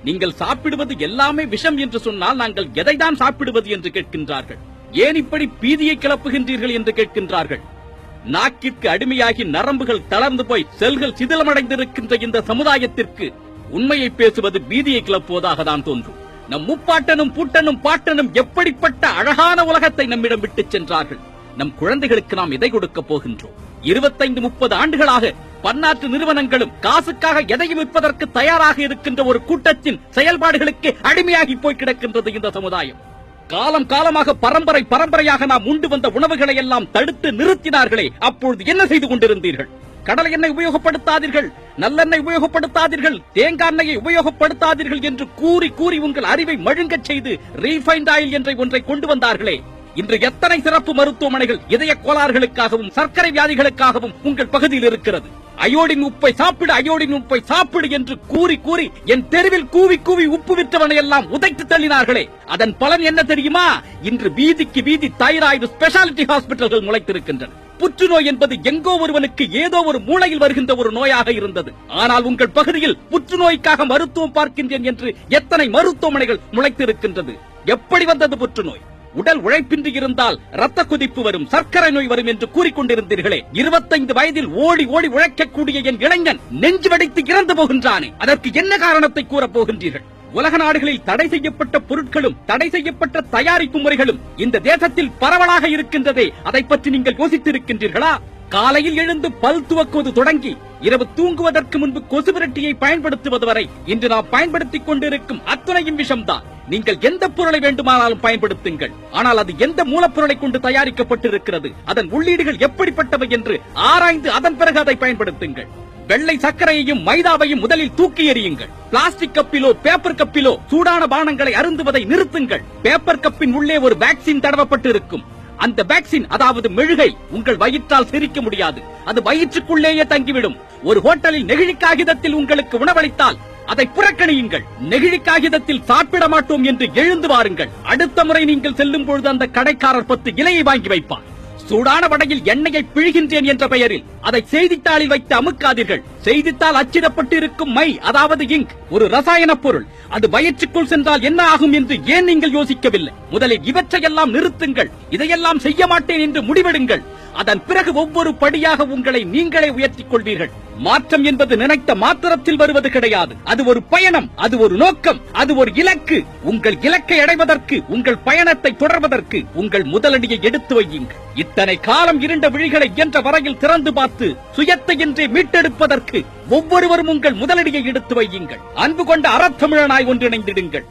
நீங்கள் சாப்பிடுவது எல்லாமே விஷம் என்று சொன்னால் நாங்கள் எதைதான் சாப்பிடுவது என்று கேட்கின்றார்கள். ஏன் இப்படி பீதியை கிளப்புகின்றீர்கள் என்று கேட்கின்றார்கள். நாக்கிற்கு அடிமையாகி நரம்புகள் தளர்ந்து போய் செல்கள் சிதிலமடைந்திருக்கின்ற இந்த சமுதாயத்திற்கு உண்மையை பேசுவது பீதியை கிளப்புவதாக தான் தோன்றும். நம் முப்பாட்டனும் பூட்டனும் பாட்டனும் எப்படிப்பட்ட அழகான உலகத்தை நம்மிடம் விட்டுச் சென்றார்கள். நம் குழந்தைகளுக்கு நாம் எதை கொடுக்க போகின்றோம்? 25-30 ஆண்டுகளாக பன்னாட்டு நிறுவனங்களும் காசுக்காக எதையும் விற்பதற்கு தயாராக இருக்கின்ற ஒரு கூட்டத்தின் செயல்பாடுகளுக்கு அடிமையாகி போய் கிடக்கின்றது இந்த சமுதாயம். காலம் காலமாக பரம்பரையாக நாம் உண்டு வந்த உணவுகளை எல்லாம் தடுத்து நிறுத்தினார்களே, அப்பொழுது என்ன செய்து கொண்டிருந்தீர்கள்? கடலை எண்ணெய் உபயோகப்படுத்தாதீர்கள், நல்லெண்ணெய் உபயோகப்படுத்தாதீர்கள், தேங்காய் எண்ணெயை உபயோகப்படுத்தாதீர்கள் என்று கூறி கூறி உங்கள் அறிவை மழுங்கச் செய்து ரீஃபைண்ட் ஆயில் என்ற ஒன்றை கொண்டு வந்தார்களே. இன்று எத்தனை சிறப்பு மருத்துவமனைகள் இதய கோளாறுகளுக்காகவும் சர்க்கரை வியாதிகளுக்காகவும் உங்கள் பகுதியில் இருக்கிறது. அயோடின் உப்பை சாப்பிடு, அயோடின் உப்பை சாப்பிடு என்று கூறி கூறி என் தெருவில் கூவி கூவி உப்பு விற்றவனை எல்லாம் உதைத்து தள்ளினார்களே. அதன் பலன் என்ன தெரியுமா? இன்று வீதிக்கு வீதி தைராய்டு ஸ்பெஷாலிட்டி ஹாஸ்பிட்டல்கள் முளைத்திருக்கின்றன. புற்றுநோய் என்பது எங்கோ ஒருவனுக்கு ஏதோ ஒரு மூளையில் வருகின்ற ஒரு நோயாக இருந்தது. ஆனால் உங்கள் பகுதியில் புற்றுநோய்க்காக மருத்துவம் பார்க்கின்றேன் என்று எத்தனை மருத்துவமனைகள் முளைத்திருக்கின்றது. எப்படி வந்தது புற்றுநோய்? உடல் உழைப்பின்றி இருந்தால் ரத்த கொதிப்பு வரும், சர்க்கரை நோய் வரும் என்று கூறிக்கொண்டிருந்தீர்களே. 25 வயதில் ஓடி ஓடி உழைக்கக்கூடிய என் இளைஞன் நெஞ்சு வெடித்து இறந்து போகின்றானே, அதற்கு என்ன காரணத்தை கூறப் போகின்றீர்கள்? உலக நாடுகளில் தடை செய்யப்பட்ட பொருட்களும் தடை செய்யப்பட்ட தயாரிப்பு முறைகளும் இந்த தேசத்தில் பரவலாக இருக்கின்றதே, அதை பற்றி நீங்கள் யோசித்திருக்கின்றீர்களா? காலையில் எழுந்து பல் துவக்குவது தொடங்கி இரவு தூங்குவதற்கு முன்பு கொசுவிரட்டியை பயன்படுத்துவது வரை இன்று நாம் பயன்படுத்திக் கொண்டிருக்கும் அத்தனையும் விஷம்தான். நீங்கள் எந்த பொருளை வேண்டுமானாலும் பயன்படுத்துங்கள், ஆனால் அது எந்த மூலப்பொருளை கொண்டு தயாரிக்கப்பட்டிருக்கிறது, அதன் உள்ளீடுகள் எப்படிப்பட்டவை என்று ஆராய்ந்து அதன் பிறகு அதை பயன்படுத்துங்கள். வெள்ளை சர்க்கரையையும் மைதாவையும் முதலில் தூக்கி எறியுங்கள். பிளாஸ்டிக் கப்பிலோ பேப்பர் கப்பிலோ சூடான பானங்களை அருந்துவதை நிறுத்துங்கள். பேப்பர் கப்பின் உள்ளே ஒரு வேக்சின் தடவப்பட்டு இருக்கும். அந்த வேக்சின், அதாவது மெழுகை, உங்கள் வயிற்றால் சிரிக்க முடியாது, அது வயிற்றுக்குள்ளேயே தங்கிவிடும். ஒரு ஹோட்டலில் நெகிழி காகிதத்தில் உங்களுக்கு உணவளித்தால் அதை புறக்கணியுங்கள். நெகிழி காகிதத்தில் சாப்பிட மாட்டோம் என்று எழுந்து வாருங்கள். அடுத்த முறை நீங்கள் செல்லும் பொழுது அந்த கடைக்காரர் 10 இலையை வாங்கி வைப்பார். சூடான வடையில் எண்ணெயை பிழிகின்றேன் என்ற பெயரில் அதை செய்தித்தாளில் வைத்து அமுக்காதீர்கள். செய்தித்தாள் அச்சிடப்பட்டு இருக்கும் மை, அதாவது இங்க், ஒரு ரசாயன பொருள். அது வயிற்றுக்குள் சென்றால் என்ன ஆகும் என்று ஏன் நீங்கள் யோசிக்கவில்லை? முதலில் இவற்றையெல்லாம் நிறுத்துங்கள். இதையெல்லாம் செய்ய மாட்டேன் என்று முடிவெடுங்கள். அதன் பிறகு ஒவ்வொரு படியாக உங்களை நீங்களே உயர்த்திக் கொள்வீர்கள். மாற்றம் என்பது நினைத்த மாத்திரத்தில் வருவது கிடையாது. அது ஒரு பயணம், அது ஒரு நோக்கம், அது ஒரு இலக்கு. உங்கள் இலக்கை அடைவதற்கு, உங்கள் பயணத்தை தொடர்வதற்கு உங்கள் முதலடியை எடுத்து வையுங்கள். இத்தனை காலம் இருண்ட விழிகளை என்ற வரையில் திறந்து பார்த்து சுயத்தை இன்றே மீட்டெடுப்பதற்கு ஒவ்வொருவரும் உங்கள் முதலடியை எடுத்து வையுங்கள். அன்பு கொண்ட அறத்தமிழனாய் ஒன்றிணைந்திடுங்கள்.